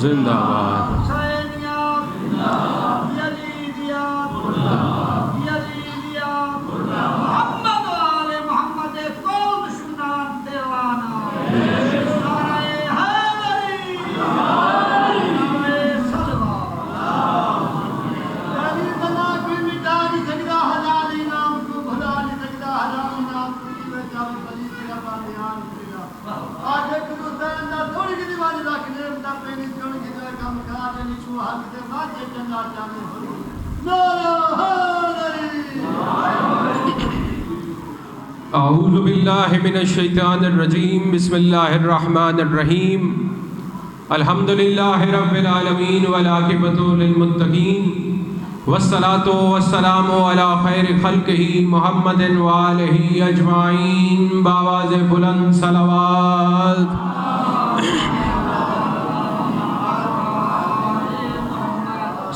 زندہ باد۔ اعوذ باللہ من الشیطان الرجیم، بسم اللہ الرحمن الرحیم، الحمد للہ رب العالمین والعاقبۃ للمتقین، والصلاۃ والسلام علی خیر خلقہ محمد وآلہ اجمعین، بآواز بلند صلوات۔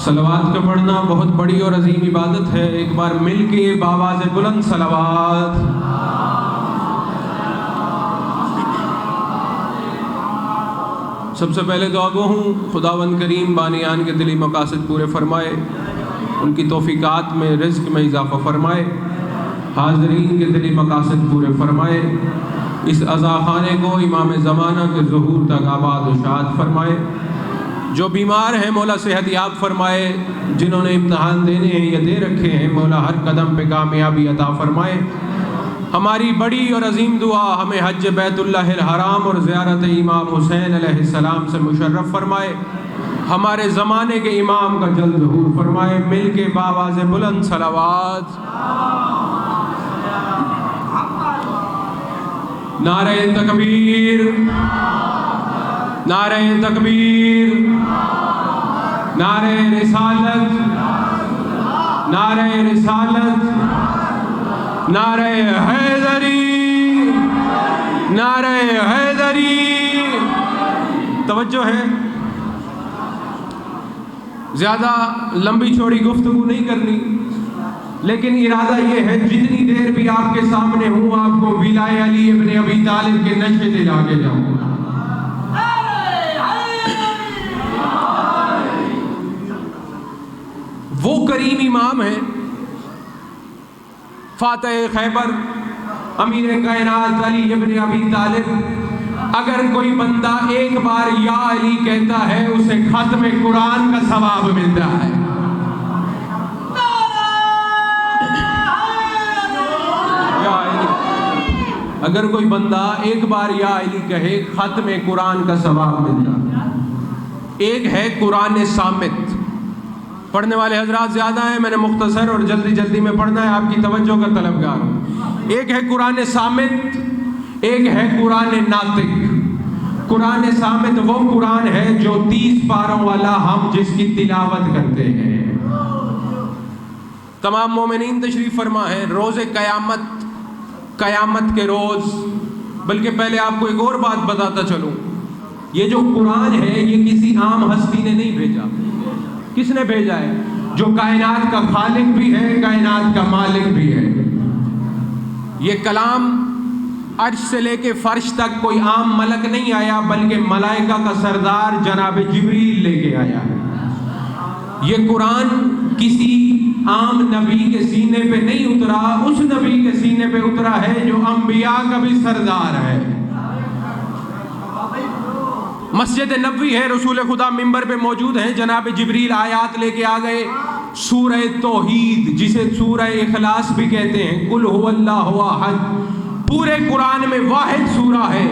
صلوات کا پڑھنا بہت بڑی اور عظیم عبادت ہے، ایک بار مل کے بآواز بلند صلوات۔ سب سے پہلے دعا گو ہوں، خداوند کریم بانیان کے دلی مقاصد پورے فرمائے، ان کی توفیقات میں رزق میں اضافہ فرمائے، حاضرین کے دلی مقاصد پورے فرمائے، اس عزاخانے کو امام زمانہ کے ظہور تک آباد و شاد فرمائے، جو بیمار ہیں مولا صحت یاب فرمائے، جنہوں نے امتحان دینے ہیں یا دے رکھے ہیں مولا ہر قدم پہ کامیابی عطا فرمائے۔ ہماری بڑی اور عظیم دعا ہمیں حج بیت اللہ الحرام اور زیارت امام حسین علیہ السلام سے مشرف فرمائے، ہمارے زمانے کے امام کا جلد ظہور فرمائے، مل کے بآواز بلند صلوات۔ نعرہ تکبیر، نعرہ تکبیر، نعرہ رسالت، نعرہ رسالت، نعرہ حیدری، نعرہ حیدری۔ توجہ ہے، زیادہ لمبی چوڑی گفتگو نہیں کرنی، لیکن ارادہ یہ ہے جتنی دیر بھی آپ کے سامنے ہوں آپ کو ولائے علی ابن ابی طالب کے نشے دلا کے جاؤں۔ وہ کریم امام ہیں، فاتح خیبر، امیر کائنات علی ابن ابی طالب۔ اگر کوئی بندہ ایک بار یا علی کہتا ہے اسے ختم قرآن کا ثواب ملتا ہے۔ اگر کوئی بندہ ایک بار یا علی کہے ختم قرآن کا ثواب ملتا ہے۔ ایک ہے قرآن صامت، پڑھنے والے حضرات زیادہ ہیں، میں نے مختصر اور جلدی میں پڑھنا ہے، آپ کی توجہ کا طلبگار ہوں۔ ایک ہے قرآن صامت، ایک ہے قرآن ناطق۔ قرآن صامت وہ قرآن ہے جو 30 پاروں والا ہم جس کی تلاوت کرتے ہیں۔ تمام مومنین تشریف فرما ہے، روز قیامت کے روز، بلکہ پہلے آپ کو ایک اور بات بتاتا چلوں، یہ جو قرآن ہے یہ کسی عام ہستی نے نہیں بھیجا۔ کس نے بھیجا ہے؟ جو کائنات کا خالق بھی ہے، کائنات کا مالک بھی ہے۔ یہ کلام عرش سے لے کے فرش تک کوئی عام ملک نہیں آیا، بلکہ ملائکہ کا سردار جناب جبریل لے کے آیا ہے۔ یہ قرآن کسی عام نبی کے سینے پہ نہیں اترا، اس نبی کے سینے پہ اترا ہے جو انبیاء کا بھی سردار ہے۔ مسجد نبوی ہے، رسول خدا منبر پہ موجود ہیں، جناب جبریل آیات لے کے آ گئے، سورہ توحید جسے سورہ اخلاص بھی کہتے ہیں، قل هو اللہ احد۔ پورے قرآن میں واحد سورہ ہے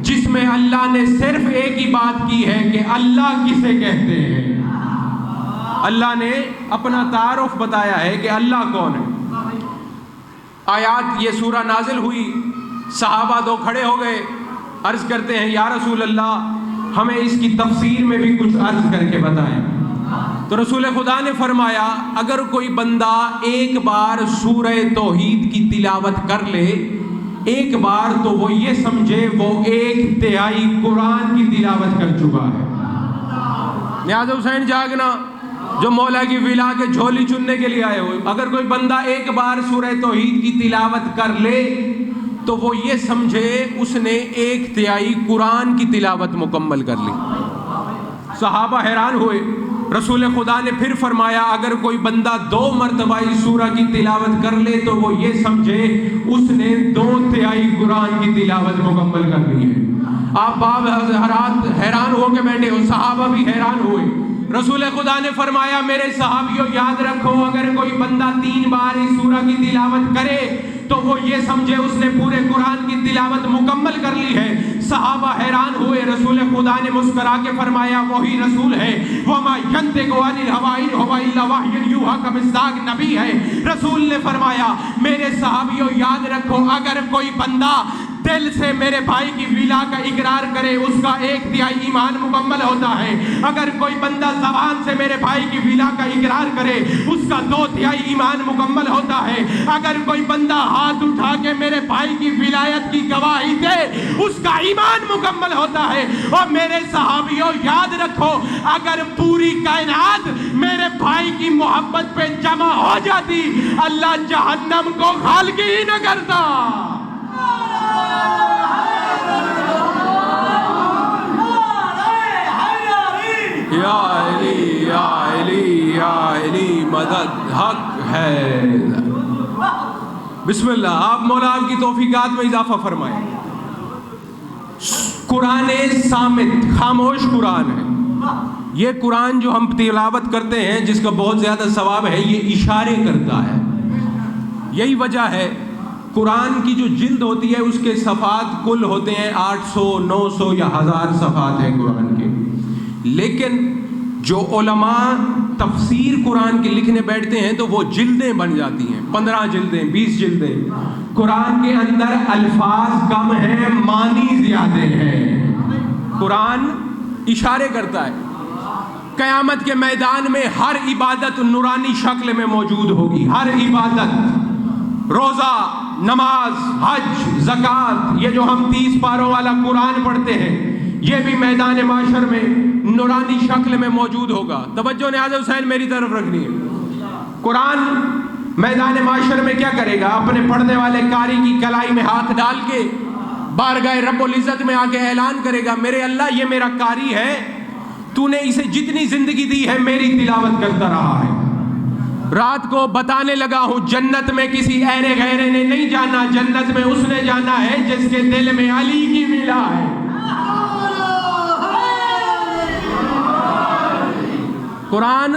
جس میں اللہ نے صرف ایک ہی بات کی ہے کہ اللہ کسے کہتے ہیں۔ اللہ نے اپنا تعارف بتایا ہے کہ اللہ کون ہے۔ آیات یہ سورہ نازل ہوئی، صحابہ دو کھڑے ہو گئے، عرض کرتے ہیں یا رسول اللہ ہمیں اس کی تفسیر میں بھی کچھ عرض کر کے بتائیں۔ تو رسول خدا نے فرمایا اگر کوئی بندہ ایک بار سورہ توحید کی تلاوت کر لے ایک بار، تو وہ یہ سمجھے وہ 1/3 قرآن کی تلاوت کر چکا ہے۔ نیاز حسین جاگنا جو مولا کی ولا کے جھولی چننے کے لیے آئے ہوئے، اگر کوئی بندہ ایک بار سورہ توحید کی تلاوت کر لے تو وہ یہ سمجھے اس نے 1/3 قرآن کی تلاوت مکمل کر لی۔ صحابہ حیران ہوئے. رسول خدا نے پھر فرمایا اگر کوئی بندہ 2 مرتبہ اس سورہ کی تلاوت کر لے تو وہ یہ سمجھے اس نے 2/3 قرآن کی تلاوت مکمل کر لی ہے. آپ باپ حضرات حیران ہو کے بیٹھے ہو, صحابہ بھی حیران ہوئے. رسول خدا نے فرمایا میرے صحابیوں یاد رکھو اگر کوئی بندہ 3 بار اس سورہ کی تلاوت کرے تو وہ یہ سمجھے اس نے پورے قرآن کی تلاوت مکمل کر لی ہے. صحابہ حیران ہوئے. رسول خدا نے مسکرا کے فرمایا وہی رسول ہے, وما ينطق عن الهوى ان هو الا وحی یوحی کا مصداق نبی ہے. رسول نے فرمایا میرے صحابیوں یاد رکھو اگر کوئی بندہ دل سے میرے بھائی کی ولا کا اقرار کرے اس کا 1/3 ایمان مکمل ہوتا ہے. اگر کوئی بندہ زبان سے میرے بھائی کی ولا کا اقرار کرے اس کا 2/3 ایمان مکمل ہوتا ہے. اگر کوئی بندہ ہاتھ اٹھا کے میرے بھائی کی ولایت کی گواہی دے اس کا ایمان مکمل ہوتا ہے. اور میرے صحابیوں یاد رکھو اگر پوری کائنات میرے بھائی کی محبت پہ جمع ہو جاتی اللہ جہنم کو خالقی ہی نہ کرتا. یا علی یا علی یا علی مدد حق ہے. بسم اللہ. آپ مولا آپ کی توفیقات میں اضافہ فرمائیں. قرآن صامت خاموش قرآن ہے. یہ قرآن جو ہم تلاوت کرتے ہیں جس کا بہت زیادہ ثواب ہے یہ اشارے کرتا ہے. یہی وجہ ہے قرآن کی جو جلد ہوتی ہے اس کے صفحات کل ہوتے ہیں 800 900 یا 1000 صفحات ہیں قرآن کے. لیکن جو علماء تفسیر قرآن کے لکھنے بیٹھتے ہیں تو وہ جلدیں بن جاتی ہیں 15 جلدیں 20 جلدیں. قرآن کے اندر الفاظ کم ہیں معنی زیادہ ہیں. قرآن اشارے کرتا ہے. قیامت کے میدان میں ہر عبادت نورانی شکل میں موجود ہوگی. ہر عبادت روزہ نماز حج زکوٰۃ یہ جو ہم 30 پاروں والا قرآن پڑھتے ہیں یہ بھی میدان معاشر میں نورانی شکل میں موجود ہوگا. توجہ نیاز حسین میری طرف رکھنی ہے. قرآن میدان معاشر میں کیا کرے گا اپنے پڑھنے والے قاری کی کلائی میں ہاتھ ڈال کے بارگاہ رب العزت میں آ کے اعلان کرے گا میرے اللہ یہ میرا قاری ہے تو نے اسے جتنی زندگی دی ہے میری تلاوت کرتا رہا ہے. رات کو بتانے لگا ہوں جنت میں کسی ایرے غیرے نے نہیں جانا جنت میں اس نے جانا ہے جس کے دل میں علی کی ولا ہے. قرآن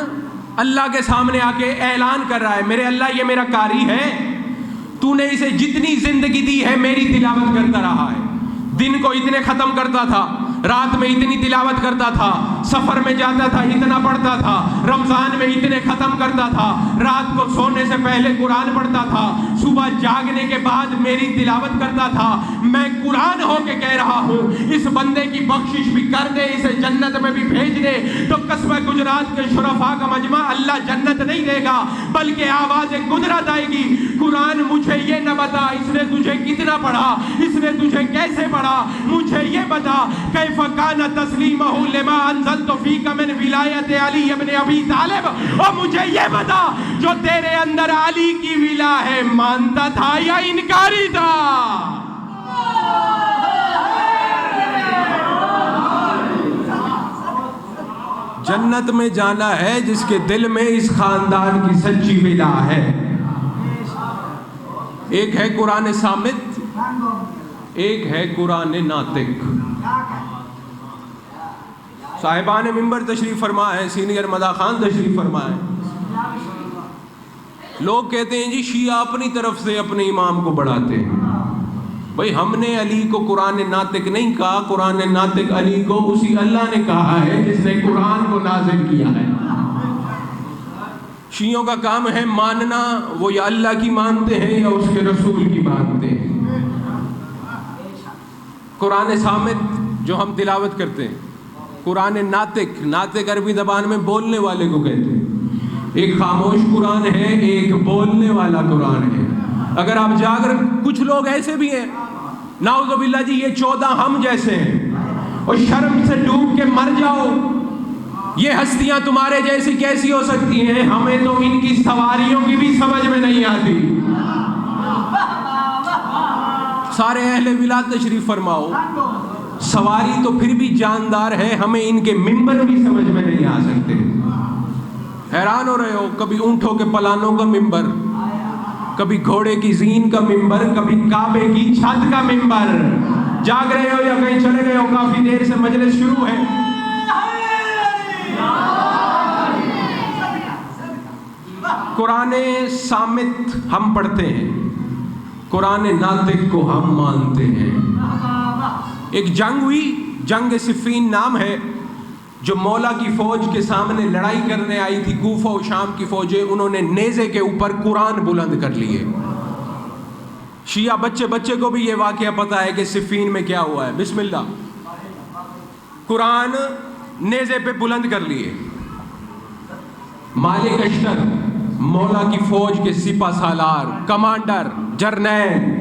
اللہ کے سامنے آ کے اعلان کر رہا ہے میرے اللہ یہ میرا قاری ہے تو نے اسے جتنی زندگی دی ہے میری تلاوت کرتا رہا ہے. دن کو اتنے ختم کرتا تھا رات میں اتنی تلاوت کرتا تھا سفر میں جاتا تھا اتنا پڑھتا تھا رمضان میں اتنے ختم کرتا تھا رات کو سونے سے پہلے قرآن پڑھتا تھا صبح جاگنے کے بعد میری تلاوت کرتا تھا. میں قرآن ہو کے کہہ رہا ہوں اس بندے کی بخشش بھی کر دے اسے جنت میں بھی بھیج دے تو قصبہ گجرات کے شرفاء کا مجمع اللہ جنت نہیں دے گا بلکہ آواز قدرت آئے گی. قرآن مجھے یہ نہ بتا اس نے تجھے کتنا پڑھا اس نے تجھے کیسے پڑھا مجھے یہ بتا کیف کان تسلیمہ لما انزلت فیک من ولایت علی ابن ابی طالب. اور مجھے یہ بتا جو تیرے اندر علی کی ولا ہے مانتا تھا یا انکاری تھا. جنت میں جانا ہے جس کے دل میں اس خاندان کی سچی ولا ہے. ایک ہے قرآن صامت ایک ہے قرآن ناطق. صاحبان منبر تشریف فرما ہے سینئر مدا خان تشریف فرما ہے. لوگ کہتے ہیں جی شیعہ اپنی طرف سے اپنے امام کو بڑھاتے ہیں. بھئی ہم نے علی کو قرآن ناطق نہیں کہا قرآن ناطق علی کو اسی اللہ نے کہا ہے جس نے قرآن کو نازل کیا ہے. شیعوں کا کام ہے ماننا وہ یا اللہ کی مانتے ہیں یا اس کے رسول کی مانتے ہیں. قرآن صامت جو ہم تلاوت کرتے ہیں قرآن ناطق عربی زبان میں بولنے والے کو کہتے ہیں. ایک خاموش قرآن ہے ایک بولنے والا قرآن ہے. اگر آپ جا کر کچھ لوگ ایسے بھی ہیں نعوذ باللہ جی یہ 14 ہم جیسے ہیں اور شرم سے ڈوب کے مر جاؤ یہ ہستیاں تمہارے جیسی کیسی ہو سکتی ہیں ہمیں تو ان کی سواریوں کی بھی سمجھ میں نہیں آتی. سارے اہل ولایت تشریف فرماؤ سواری تو پھر بھی جاندار ہے، ہمیں ان کے ممبر بھی سمجھ میں نہیں آ سکتے. حیران ہو رہے ہو، کبھی اونٹوں کے پلانوں کا ممبر، کبھی گھوڑے کی زین کا ممبر، کبھی کعبے کی چھت کا ممبر. جاگ رہے ہو یا کہیں چلے گئے ہو؟ کافی دیر سے مجلس شروع ہے. قرآن صامت ہم پڑھتے ہیں، قرآن ناطق کو ہم مانتے ہیں. ایک جنگ ہوئی، جنگ صفین نام ہے، جو مولا کی فوج کے سامنے لڑائی کرنے آئی تھی. کوفہ و شام کی فوجیں، انہوں نے نیزے کے اوپر قرآن بلند کر لیے. شیعہ بچے کو بھی یہ واقعہ پتا ہے کہ صفین میں کیا ہوا ہے. بسم اللہ، قرآن نیزے پہ بلند کر لیے. مالک اشتر، مولا کی فوج کے سپہ سالار، کمانڈر، جرنیل،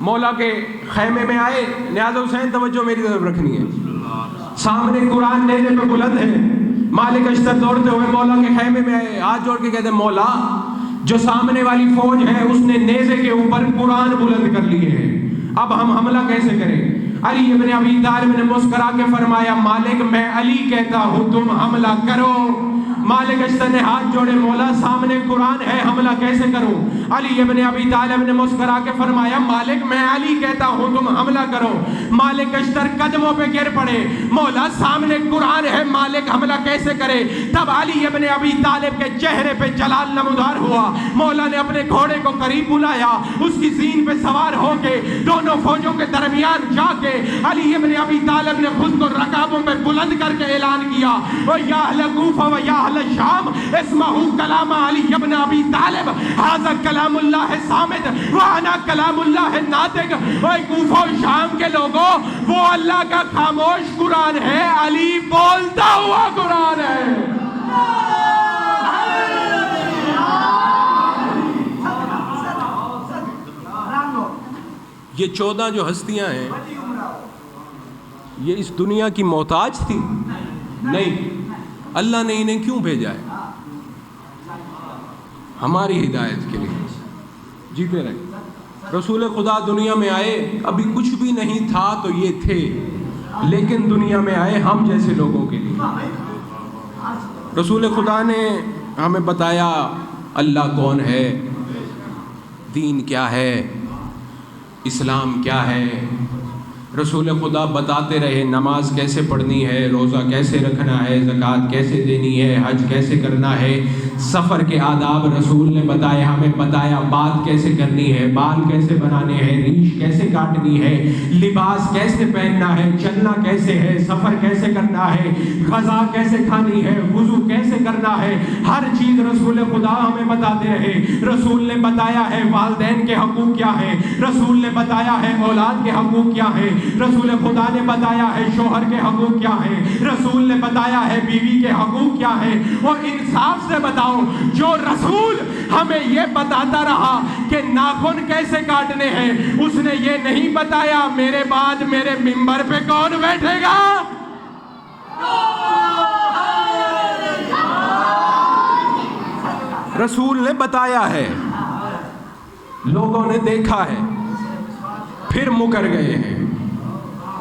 مولا کے خیمے میں آئے. نیاز حسین توجہ میری طرف رکھنی ہے. سامنے قرآن نیزے پہ بلند ہے. مالک اشتر دوڑتے ہوئے مولا کے خیمے میں آئے، ہاتھ جوڑ کے کہتے ہیں مولا، جو سامنے والی فوج ہے اس نے نیزے کے اوپر قرآن بلند کر لیے ہیں، اب ہم حملہ کیسے کریں؟ علی ابن ابی طالب نے مسکرا کے فرمایا، مالک میں علی کہتا ہوں تم حملہ کرو. مالک اشتر نے ہاتھ جوڑے، مولا سامنے قرآن ہے، حملہ کیسے کروں؟ علی ابن ابی طالب نے مسکرا کے فرمایا، مالک میں علی کہتا ہوں تم حملہ کرو. مالک اشتر قدموں پہ گر پڑے، مولا سامنے قرآن ہے، مالک حملہ کیسے کرے؟ تب علی ابن ابی طالب کے چہرے پہ جلال نمودار ہوا. مولا نے اپنے گھوڑے کو قریب بلایا، اس کی زین پہ سوار ہو کے دونوں فوجوں کے درمیان جا کے علی ابن ابی طالب نے خود کو رکابوں پہ بلند کر کے اعلان کیا، وَيَا أَهْلَ كُوفَةَ وَيَا أَهْلَ الشَّامِ اسْمَعُوا كَلَامَ عَلِيِّ بْنِ أَبِي طَالِبٍ هَذَا كَلَامُ اللَّهِ الصَّامِتُ وَأَنَا كَلَامُ اللَّهِ النَّاطِقُ. اے کوفہ و شام کے لوگوں، وہ اللہ کا خاموش قرآن ہے، علی بولتا ہوا قرآن ہے. یہ 14 جو ہستیاں ہیں، یہ اس دنیا کی محتاج تھی؟ نہیں. اللہ نے انہیں کیوں بھیجا ہے؟ ہماری ہدایت کے لیے. جیتے رہے. رسول خدا دنیا میں آئے، ابھی کچھ بھی نہیں تھا تو یہ تھے، لیکن دنیا میں آئے ہم جیسے لوگوں کے لیے. رسول خدا نے ہمیں بتایا اللہ کون ہے، دین کیا ہے، اسلام کیا ہے. رسول خدا بتاتے رہے نماز کیسے پڑھنی ہے، روزہ کیسے رکھنا ہے، زکوٰۃ کیسے دینی ہے، حج کیسے کرنا ہے. سفر کے آداب رسول نے بتائے، ہمیں بتایا بات کیسے کرنی ہے، بال کیسے بنانے ہیں، ریش کیسے کاٹنی ہے، لباس کیسے پہننا ہے، چلنا کیسے ہے، سفر کیسے کرنا ہے، غذا کیسے کھانی ہے، وضو کیسے کرنا ہے. ہر چیز رسول خدا ہمیں بتاتے رہے. رسول نے بتایا ہے والدین کے حقوق کیا ہے، رسول نے بتایا ہے اولاد کے حقوق کیا ہے، رسول خدا نے بتایا ہے شوہر کے حقوق کیا ہیں، رسول نے بتایا ہے بیوی کے حقوق کیا ہیں. اور انصاف سے بتاؤ، جو رسول ہمیں یہ بتاتا رہا کہ ناخن کیسے کاٹنے ہیں، اس نے یہ نہیں بتایا میرے بعد میرے ممبر پہ کون بیٹھے گا. رسول نے بتایا ہے، لوگوں نے دیکھا ہے، پھر مکر گئے ہیں.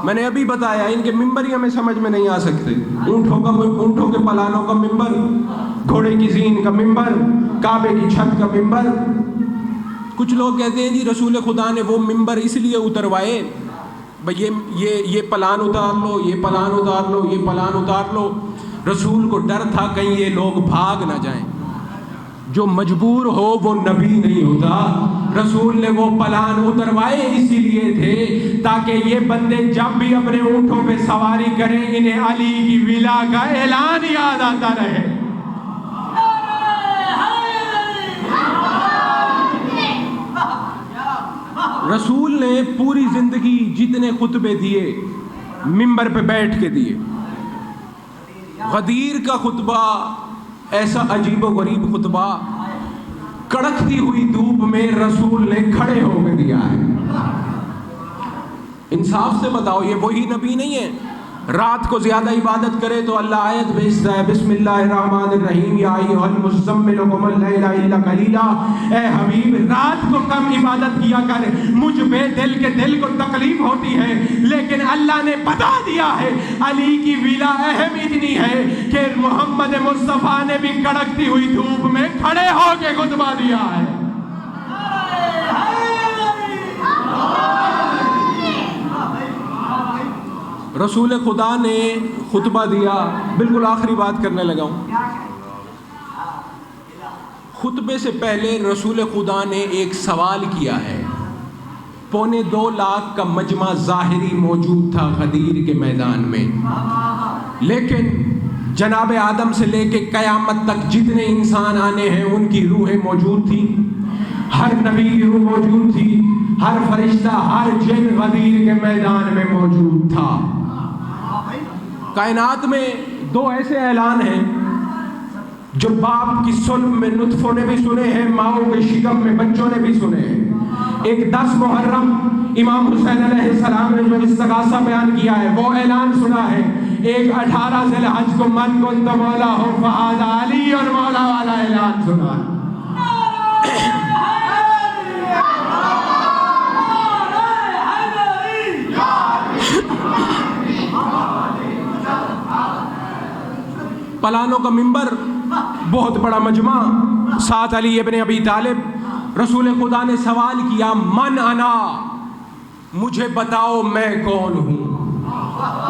میں نے ابھی بتایا ان کے ممبر ہی ہمیں سمجھ میں نہیں آ سکتے. اونٹوں کے پلانوں کا ممبر، گھوڑے کی زین کا ممبر، کعبے کی چھت کا ممبر. کچھ لوگ کہتے ہیں جی رسول خدا نے وہ ممبر اس لیے اتروائے، بھئی یہ پلان اتار لو، یہ پلان اتار لو، یہ پلان اتار لو. رسول کو ڈر تھا کہیں یہ لوگ بھاگ نہ جائیں. جو مجبور ہو وہ نبی نہیں ہوتا. رسول نے وہ پلان اتروائے اسی لیے تھے تاکہ یہ بندے جب بھی اپنے اونٹوں پہ سواری کریں انہیں علی کی ولا کا اعلان یاد آتا رہے. رسول نے پوری زندگی جتنے خطبے دیے ممبر پہ بیٹھ کے دیے. غدیر کا خطبہ ایسا عجیب و غریب خطبہ کڑکتی ہوئی دھوپ میں رسول نے کھڑے ہو کے دیا ہے. انصاف سے بتاؤ یہ وہی نبی نہیں ہے؟ رات کو زیادہ عبادت کرے تو اللہ آیت بھیجتا ہے بسم اللہ الرحمن الرحیم یا ایھا المزمل قم اللیل الا قلیلا، اے حبیب رات کو کم عبادت کیا کر، مجھ بے دل کے دل کو تکلیف ہوتی ہے، لیکن اللہ نے بتا دیا ہے علی کی ولا اہم اتنی ہے کہ محمد مصطفیٰ نے بھی کڑکتی ہوئی دھوپ میں کھڑے ہو کے خطبہ دیا ہے۔ رسول خدا نے خطبہ دیا، بالکل آخری بات کرنے لگا ہوں۔ خطبے سے پہلے رسول خدا نے ایک سوال کیا ہے۔ 2.25 لاکھ کا مجمع ظاہری موجود تھا غدیر کے میدان میں، لیکن جناب آدم سے لے کے قیامت تک جتنے انسان آنے ہیں ان کی روحیں موجود تھیں، ہر نبی کی روح موجود تھی، ہر فرشتہ ہر جن غدیر کے میدان میں موجود تھا۔ کائنات میں 2 ایسے اعلان ہیں جو باپ کی صلب میں نطفوں نے بھی سنے ہیں، ماؤں کے شکم میں بچوں نے بھی سنے ہیں۔ ایک 10 محرم امام حسین علیہ السلام نے جو استغاثہ بیان کیا ہے وہ اعلان سنا ہے۔ ایک 18 ذی الحج کو من کنت مولا ہو فہذا علی اور مولا والا اعلان سنا ہے۔ پلانوں کا منبر، بہت بڑا مجمع، ساتھ علی ابن ابی طالب۔ رسول خدا نے سوال کیا من انا، مجھے بتاؤ میں کون ہوں۔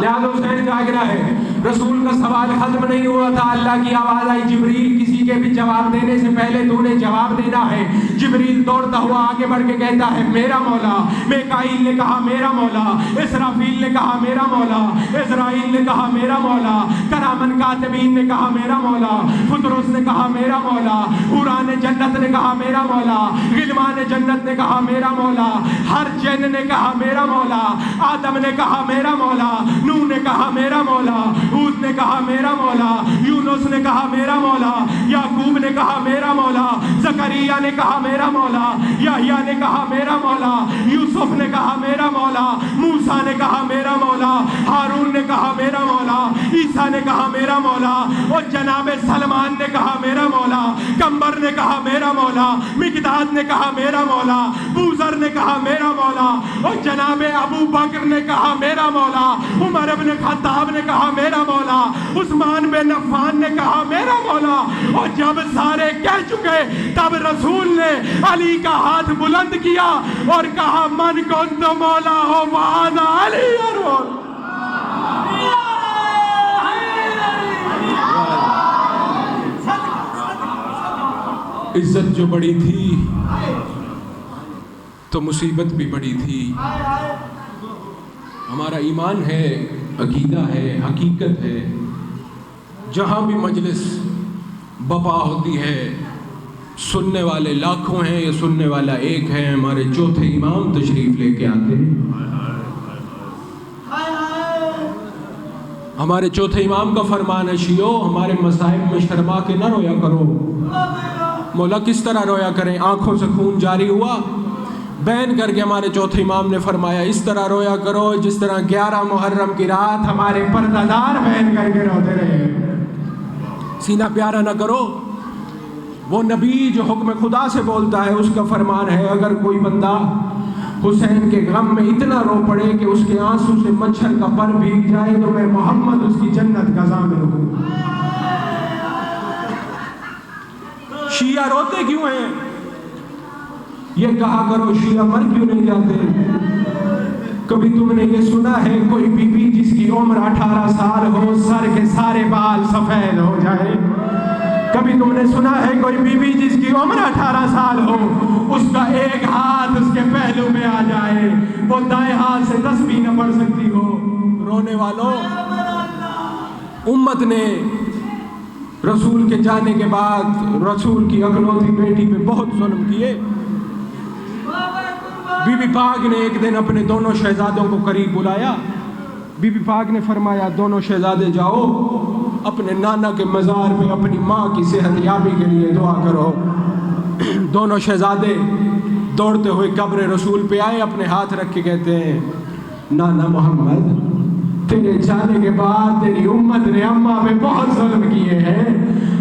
لہذا حسین جاگرا ہے، رسول کا سوال ختم نہیں ہوا تھا، اللہ کی آواز آئی جبریل کسی کے بھی جواب دینے سے پہلے تو نے جواب دینا ہے۔ جبریل دوڑتا ہوا آگے بڑھ کے کہتا ہے میرا مولا۔ میکائیل نے کہا میرا مولا، اسرافیل نے کہا میرا مولا، اسرائیل نے کہا میرا مولا، کرامن کاتبین نے کہا میرا مولا، فطرس نے کہا میرا مولا، حوران جنت نے کہا میرا مولا، غلمان جنت نے کہا میرا مولا، ہر جن نے کہا میرا مولا، آدم نے کہا میرا مولا، نوح نے کہا میرا مولا، ہود نے کہا میرا مولا، یونس نے کہا میرا مولا، یعقوب نے کہا میرا مولا، زکریا نے کہا میرا مولا، یحییٰ نے کہا میرا مولا، یوسف نے کہا میرا مولا، موسیٰ نے کہا میرا مولا، ہارون نے کہا میرا مولا، عیسیٰ نے کہا میرا مولا، اور جناب سلمان نے کہا میرا مولا، کمبر نے کہا میرا مولا، مقداد نے کہا میرا مولا، بوذر نے کہا میرا مولا، اور جناب ابو بکر نے کہا میرا مولا، عمر ابن خطاب نے کہا میرا مولا، عثمان بن عفان نے کہا میرا مولا۔ اور جب سارے کہہ چکے تب رسول نے علی کا ہاتھ بلند کیا اور کہا من کنت مولا ہو فہذا علی اور مولا۔ عزت جو بڑی تھی تو مصیبت بھی بڑی تھی۔ ہمارا ایمان ہے، عقیدہ ہے، حقیقت ہے، جہاں بھی مجلس بپا ہوتی ہے سننے والے لاکھوں ہیں یا سننے والا ایک ہے، ہمارے چوتھے امام تشریف لے کے آتے ہیں۔ ہمارے چوتھے امام کا فرمان ہے شیعو ہمارے مصائب میں شرما کے نہ رویا کرو۔ مولا کس طرح رویا کریں؟ آنکھوں سے خون جاری ہوا، بین کر کے ہمارے چوتھے امام نے فرمایا اس طرح رویا کرو جس طرح 11 محرم کی رات ہمارے پردہ دار بین کر کے روتے رہے۔ سینہ پیارا نہ کرو۔ وہ نبی جو حکم خدا سے بولتا ہے اس کا فرمان ہے اگر کوئی بندہ حسین کے غم میں اتنا رو پڑے کہ اس کے آنسو سے مچھر کا پر بھیگ جائے تو میں محمد اس کی جنت کا ضامن ہوں۔ شیعہ روتے کیوں ہیں؟ یہ کہا کرو شیعہ مر کیوں نہیں جاتے؟ کبھی تم نے یہ سنا ہے کوئی بی بی جس کی عمر 18 سال ہو سر کے سارے بال سفید ہو جائے؟ کبھی تم نے سنا ہے کوئی بی بی جس کی عمر 18 سال ہو اس کا ایک ہاتھ اس کے پہلو میں آ جائے وہ دائیں ہاتھ سے تسبیح نہ پڑھ سکتی ہو؟ رونے والوں، امت نے رسول کے جانے کے بعد رسول کی اکلوتی بیٹی پہ بہت ظلم کیے۔ بی بی پاک نے ایک دن اپنے دونوں شہزادوں کو قریب بلایا۔ بی بی پاک نے فرمایا دونوں شہزادے جاؤ اپنے نانا کے مزار پہ اپنی ماں کی صحت یابی کے لیے دعا کرو۔ دونوں شہزادے دوڑتے ہوئے قبر رسول پہ آئے، اپنے ہاتھ رکھ کے کہتے ہیں نانا محمد تیرے جانے کے بعد تیری امت نے اماں پہ بہت ظلم کیے ہیں.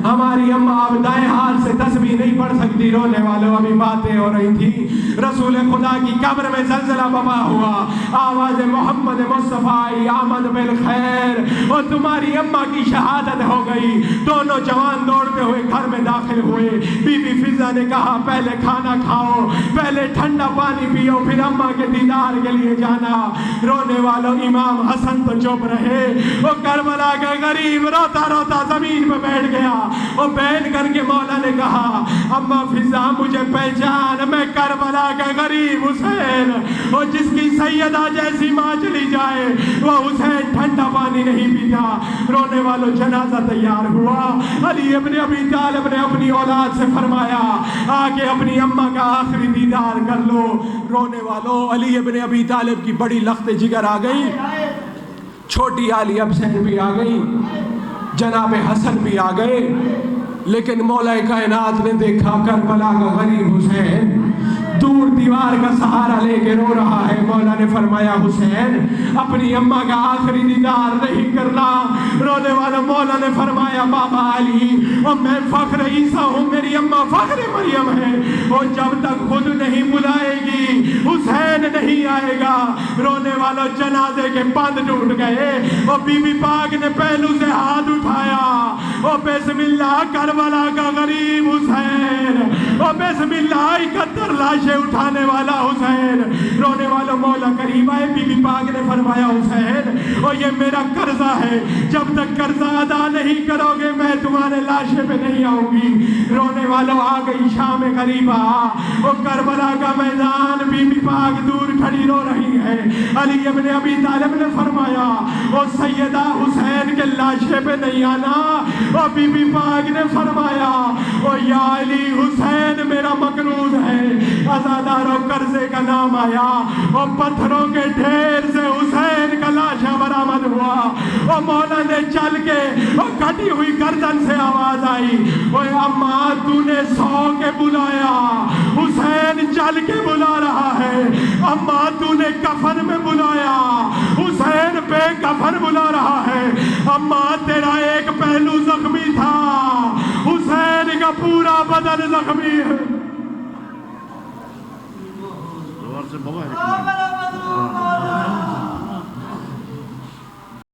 ہماری اماں اب دائیں ہاتھ سے تسبیح نہیں پڑھ سکتی. رونے والوں ابھی باتیں ہو رہی تھی. رسول خدا کی قبر میں زلزلہ بپا ہوا. آواز محمد مصطفیٰ آمد بالخیر. اور تمہاری اماں کی شہادت ہو گئی. دونوں جوان دوڑتے ہوئے گھر میں داخل ہوئے. بی بی فضا نے کہا پہلے کھانا کھاؤ, پہلے ٹھنڈا پانی پیو, پھر اماں کے دیدار کے لیے جانا. رونے والوں امام حسن تو چپ رہے. وہ کربلا کا غریب روتا روتا زمین پہ بیٹھ گیا. وہ بیٹھ کر کے مولا نے کہا اماں فضا مجھے پہچان, میں کربلا کا غریب حسین. اور جس کی سیدہ جیسی ماں چلی جائے وہ حسین ٹھنڈا پانی نہیں پیتا. رونے والوں جنازہ تیار ہوا. علی ابن ابی طالب نے اپنی اولاد سے فرمایا آگے اپنی اماں کا آخری دیدار کر لو. رونے والوں علی ابن ابی طالب کی بڑی لخت جگر آ گئی. چھوٹی علی حسین بھی آ گئی, جناب حسن بھی آ گئے. لیکن مولا کائنات نے دیکھا کربلا کا غریب حسین دور دیوار کا سہارا لے کے رو رہا ہے. مولا نے فرمایا حسین اپنی اماں کا آخری دیدار نہیں کرنا. رونے والا مولا نے فرمایا بابا علی اور میں فخر عیسیٰ ہوں, میری اماں فخر مریم ہے, اور جب تک خود نہیں بلائے گی حسین نہیں آئے گا. رونے والا جنازے کے بند ٹوٹ گئے. اور بی بی پاک نے پہلو سے ہاتھ اٹھایا, اور بسم اللہ کربلا کا غریب حسین, اور بسم اللہ 71 لاشیں اٹھانے والا حسین. رونے والا مولا قریب آئے. بی بی پاک نے فرمایا حسین اور یہ میرا قرضہ ہے, جب تک قرضہ ادا نہیں کرو گے میں تمہارے لاشے پہ نہیں آؤں گی. رونے والوں آ گئی شام غریبا. وہ کربلا کا میدان, بی بی پاک دور کھڑی رو رہی ہے. علی ابن ابی طالب نے فرمایا وہ سیدہ حسین کے لاشے پہ نہیں آنا. اور بی بی پاک نے فرمایا او یا علی حسین میرا مقروض ہے. ازاداروں قرضے کا نام آیا اور پتھروں کے ڈھیر سے حسین کا لاشا برآمد ہوا. اور مولا نے چل کے اور کٹی ہوئی گردن سے آواز آئی اوے اماں تو نے سو کے بلایا, حسین چل کے بلا رہا ہے. اماں تو نے کفن میں بلایا, حسین بے کفن بلا رہا ہے. اماں تیرا ایک پہلو زخمی تھا, حسین کا پورا بدن زخمی ہے.